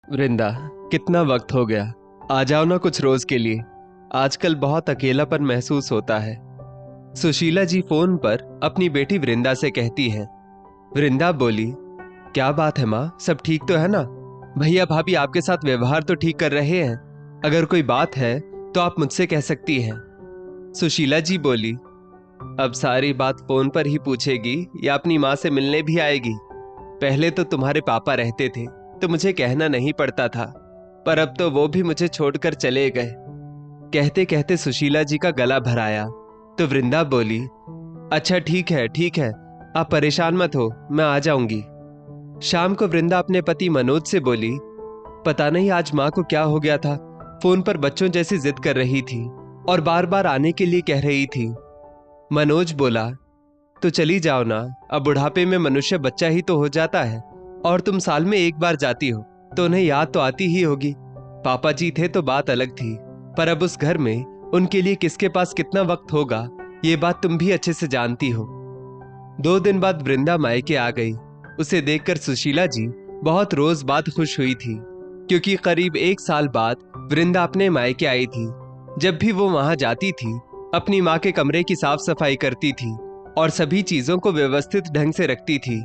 वृंदा, कितना वक्त हो गया। आ जाओ ना कुछ रोज के लिए। आजकल बहुत अकेलापन महसूस होता है। सुशीला जी फोन पर अपनी बेटी वृंदा से कहती हैं। वृंदा बोली, क्या बात है माँ, सब ठीक तो है ना? भैया भाभी आपके साथ व्यवहार तो ठीक कर रहे हैं। अगर कोई बात है तो आप मुझसे कह सकती हैं। सुशीला जी बोली, अब सारी बात फोन पर ही पूछेगी या अपनी माँ से मिलने भी आएगी? पहले तो तुम्हारे पापा रहते थे तो मुझे कहना नहीं पड़ता था, पर अब तो वो भी मुझे छोड़कर चले गए। कहते कहते सुशीला जी का गला भर आया तो वृंदा बोली, अच्छा ठीक है ठीक है, आप परेशान मत हो, मैं आ जाऊंगी। शाम को वृंदा अपने पति मनोज से बोली, पता नहीं आज माँ को क्या हो गया था, फोन पर बच्चों जैसी जिद कर रही थी और बार बार आने के लिए कह रही थी। मनोज बोला, तो चली जाओ ना, अब बुढ़ापे में मनुष्य बच्चा ही तो हो जाता है, और तुम साल में एक बार जाती हो तो उन्हें याद तो आती ही होगी। पापा जी थे तो बात अलग थी, पर अब उस घर में उनके लिए किसके पास कितना वक्त होगा, ये बात तुम भी अच्छे से जानती हो। 2 दिन बाद वृंदा मायके आ गई। उसे देखकर सुशीला जी बहुत रोज बाद खुश हुई थी, क्योंकि करीब 1 साल बाद वृंदा अपने मायके आई थी। जब भी वो वहां जाती थी, अपनी माँ के कमरे की साफ सफाई करती थी और सभी चीजों को व्यवस्थित ढंग से रखती थी।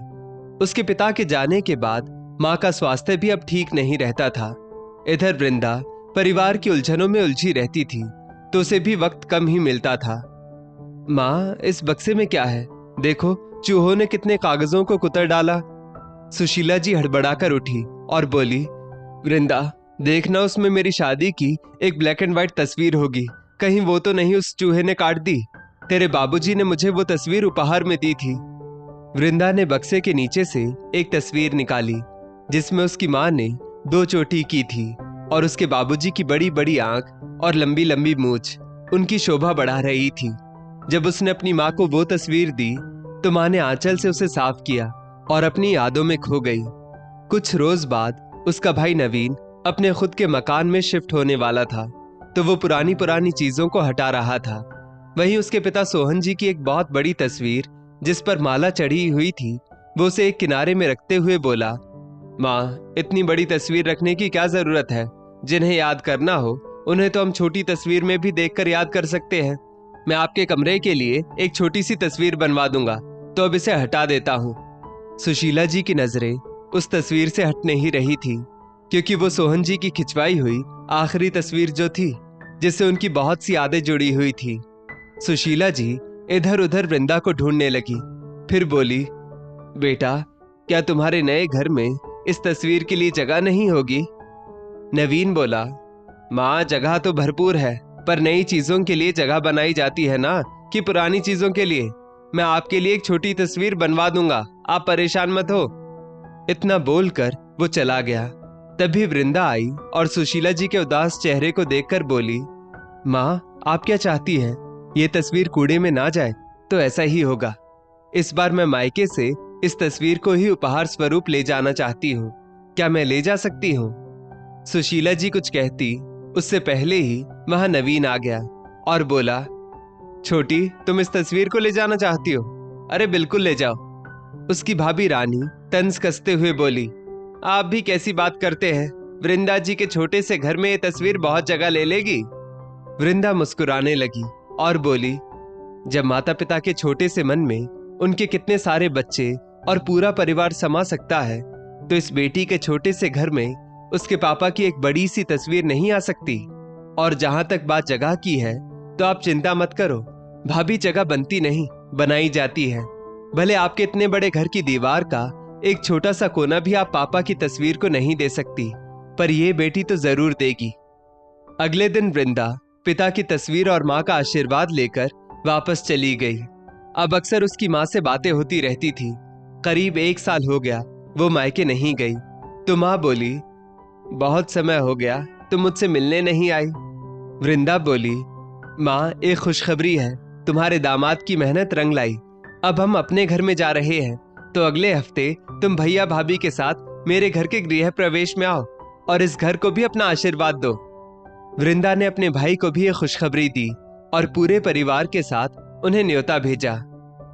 उसके पिता के जाने के बाद माँ का स्वास्थ्य भी अब ठीक नहीं रहता था। इधर वृंदा परिवार की उलझनों में उलझी रहती थी, तो उसे भी वक्त कम ही मिलता था। माँ, इस बक्से में क्या है? देखो, चूहों ने कितने कागजों को कुतर डाला। सुशीला जी हड़बड़ाकर उठी और बोली, वृंदा, देखना उसमें मेरी शादी की एक ब्लैक एंड व्हाइट तस्वीर होगी, कहीं वो तो नहीं उस चूहे ने काट दी। तेरे बाबूजी ने मुझे वो तस्वीर उपहार में दी थी। वृंदा ने बक्से के नीचे से एक तस्वीर निकाली, जिसमें उसकी माँ ने 2 चोटी की थी और उसके बाबूजी की बड़ी बड़ी आंख और लंबी लंबी मूंछ उनकी शोभा बढ़ा रही थी। जब उसने अपनी माँ को वो तस्वीर दी तो माँ ने आंचल से उसे साफ किया और अपनी यादों में खो गई। कुछ रोज बाद उसका भाई नवीन अपने खुद के मकान में शिफ्ट होने वाला था, तो वो पुरानी पुरानी चीजों को हटा रहा था। वहीं उसके पिता सोहन जी की एक बहुत बड़ी तस्वीर, जिस पर माला चढ़ी हुई थी, वो उसे एक किनारे में रखते हुए बोला, माँ, इतनी बड़ी तस्वीर रखने की क्या जरूरत है? जिन्हें याद करना हो उन्हें तो हम छोटी तस्वीर में भी देखकर याद कर सकते हैं। मैं आपके कमरे के लिए एक छोटी सी तस्वीर बनवा दूंगा, तो अब इसे हटा देता हूँ। सुशीला जी की नजरें उस तस्वीर से हट नहीं रही थी, क्योंकि वो सोहन जी की खिंचवाई हुई आखिरी तस्वीर जो थी, जिससे उनकी बहुत सी यादें जुड़ी हुई थी। सुशीला जी इधर उधर वृंदा को ढूंढने लगी, फिर बोली, बेटा, क्या तुम्हारे नए घर में इस तस्वीर के लिए जगह नहीं होगी? नवीन बोला, माँ, जगह तो भरपूर है, पर नई चीजों के लिए जगह बनाई जाती है ना, कि पुरानी चीजों के लिए। मैं आपके लिए एक छोटी तस्वीर बनवा दूंगा, आप परेशान मत हो। इतना बोलकर वो चला गया। तभी वृंदा आई और सुशीला जी के उदास चेहरे को देखकर बोली, माँ, आप क्या चाहती हैं? ये तस्वीर कूड़े में ना जाए तो ऐसा ही होगा। इस बार मैं मायके से इस तस्वीर को ही उपहार स्वरूप ले जाना चाहती हूँ। क्या मैं ले जा सकती हूँ? सुशीला जी कुछ कहती उससे पहले ही वहां नवीन आ गया और बोला, छोटी, तुम इस तस्वीर को ले जाना चाहती हो? अरे बिल्कुल ले जाओ। उसकी भाभी रानी तंज कसते हुए बोली, आप भी कैसी बात करते हैं? वृंदा जी के छोटे से घर में ये तस्वीर बहुत जगह ले लेगी। वृंदा मुस्कुराने लगी और बोली, जब माता पिता के छोटे से मन में उनके कितने सारे बच्चे और पूरा परिवार समा सकता है, तो इस बेटी के छोटे से घर में उसके पापा की एक बड़ी सी तस्वीर नहीं आ सकती? और जहां तक बात जगह की है, तो आप चिंता मत करो, भाभी, जगह बनती नहीं, बनाई जाती है। भले आपके इतने बड़े घर की दीवार का एक छोटा सा कोना भी आप पापा की तस्वीर को नहीं दे सकती, पर यह बेटी तो जरूर देगी। अगले दिन वृंदा पिता की तस्वीर और माँ का आशीर्वाद लेकर वापस चली गई। अब अक्सर उसकी माँ से बातें होती रहती थी। करीब 1 साल हो गया वो मायके नहीं गई, तो माँ बोली, बहुत समय हो गया, तुम मुझसे मिलने नहीं आई। वृंदा बोली, माँ, एक खुशखबरी है, तुम्हारे दामाद की मेहनत रंग लाई। अब हम अपने घर में जा रहे हैं, तो अगले हफ्ते तुम भैया भाभी के साथ मेरे घर के गृह प्रवेश में आओ और इस घर को भी अपना आशीर्वाद दो। वृंदा ने अपने भाई को भी ये खुशखबरी दी और पूरे परिवार के साथ उन्हें न्योता भेजा।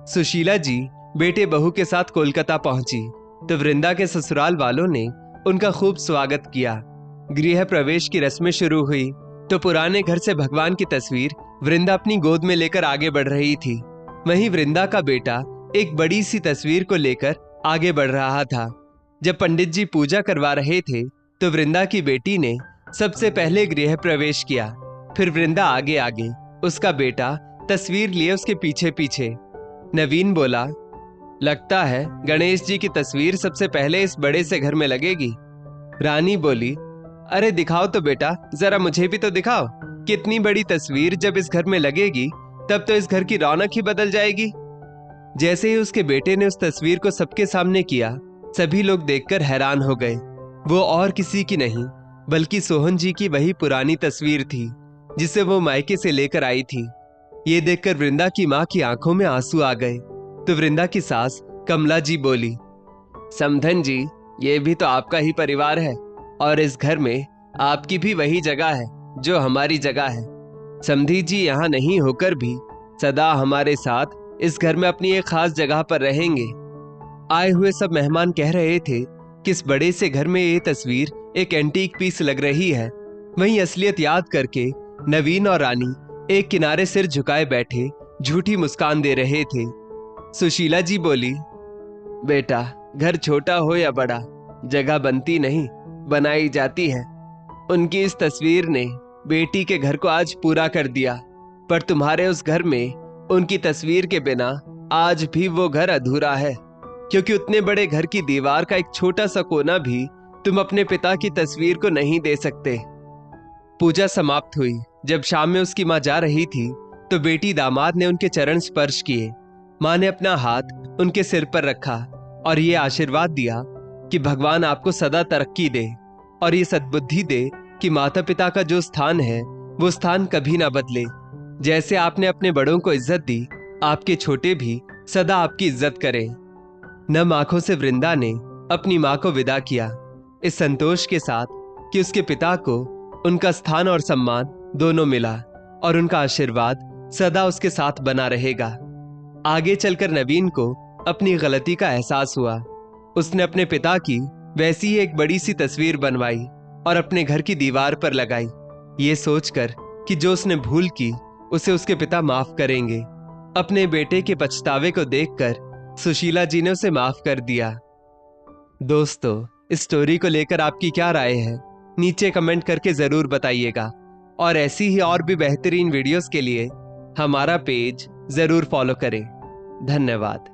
सुशीला जी बेटे बहू के साथ कोलकाता पहुंची, तो वृंदा के ससुराल वालों ने उनका खूब स्वागत किया। गृह प्रवेश की रस्में शुरू हुई तो पुराने घर से भगवान की तस्वीर वृंदा अपनी गोद में लेकर आगे बढ़ रही थी। वहीं वृंदा का बेटा एक बड़ी सी तस्वीर को लेकर आगे बढ़ रहा था। जब पंडित जी पूजा करवा रहे थे तो वृंदा की बेटी ने सबसे पहले गृह प्रवेश किया। फिर वृंदा आगे आगे, उसका बेटा तस्वीर लिए उसके पीछे पीछे। नवीन बोला, लगता है गणेश जी की तस्वीर सबसे पहले इस बड़े से घर में लगेगी। रानी बोली, अरे दिखाओ तो बेटा, जरा मुझे भी तो दिखाओ। कितनी बड़ी तस्वीर जब इस घर में लगेगी तब तो इस घर की रौनक ही बदल जाएगी। जैसे ही उसके बेटे ने उस तस्वीर को सबके सामने किया, सभी लोग देखकर हैरान हो गए। वो और किसी की नहीं बल्कि सोहन जी की वही पुरानी तस्वीर थी जिसे वो मायके से लेकर आई थी। ये देखकर वृंदा की माँ की आंखों में आंसू आ गए तो वृंदा की सास कमला जी बोली, समधन जी, ये भी तो आपका ही परिवार है और इस घर में आपकी भी वही जगह है जो हमारी जगह है। समधी जी यहाँ नहीं होकर भी सदा हमारे साथ इस घर में अपनी एक खास जगह पर रहेंगे। आए हुए सब मेहमान कह रहे थे कि इस बड़े से घर में ये तस्वीर एक एंटीक पीस लग रही है। वहीं असलियत याद करके नवीन और रानी एक किनारे सिर झुकाए बैठे झूठी मुस्कान दे रहे थे। सुशीला जी बोली, बेटा, घर छोटा हो या बड़ा, जगह बनती नहीं बनाई जाती है। उनकी इस तस्वीर ने बेटी के घर को आज पूरा कर दिया, पर तुम्हारे उस घर में उनकी तस्वीर के बिना आज भी वो घर अधूरा है, क्योंकि उतने बड़े घर की दीवार का एक छोटा सा कोना भी तुम अपने पिता की तस्वीर को नहीं दे सकते। पूजा समाप्त हुई। जब शाम में उसकी माँ जा रही थी तो बेटी दामाद ने उनके चरण स्पर्श किए। माँ ने अपना हाथ उनके सिर पर रखा और ये आशीर्वाद दिया कि भगवान आपको सदा तरक्की दे और ये सद्बुद्धि दे कि माता पिता का जो स्थान है वो स्थान कभी ना बदले। जैसे आपने अपने बड़ों को इज्जत दी, आपके छोटे भी सदा आपकी इज्जत करें। नम आंखों से वृंदा ने अपनी माँ को विदा किया, इस संतोष के साथ कि उसके पिता को उनका स्थान और सम्मान दोनों मिला और उनका आशीर्वाद सदा उसके साथ बना रहेगा। आगे चलकर नवीन को अपनी गलती का एहसास हुआ। उसने अपने पिता की वैसी ही एक बड़ी सी तस्वीर बनवाई और अपने घर की दीवार पर लगाई, ये सोचकर कि जो उसने भूल की उसे उसके पिता माफ करेंगे। अपने बेटे के पछतावे को देखकर सुशीला जी ने उसे माफ कर दिया। दोस्तों, इस स्टोरी को लेकर आपकी क्या राय है, नीचे कमेंट करके जरूर बताइएगा और ऐसी ही और भी बेहतरीन वीडियोस के लिए हमारा पेज जरूर फॉलो करें। धन्यवाद।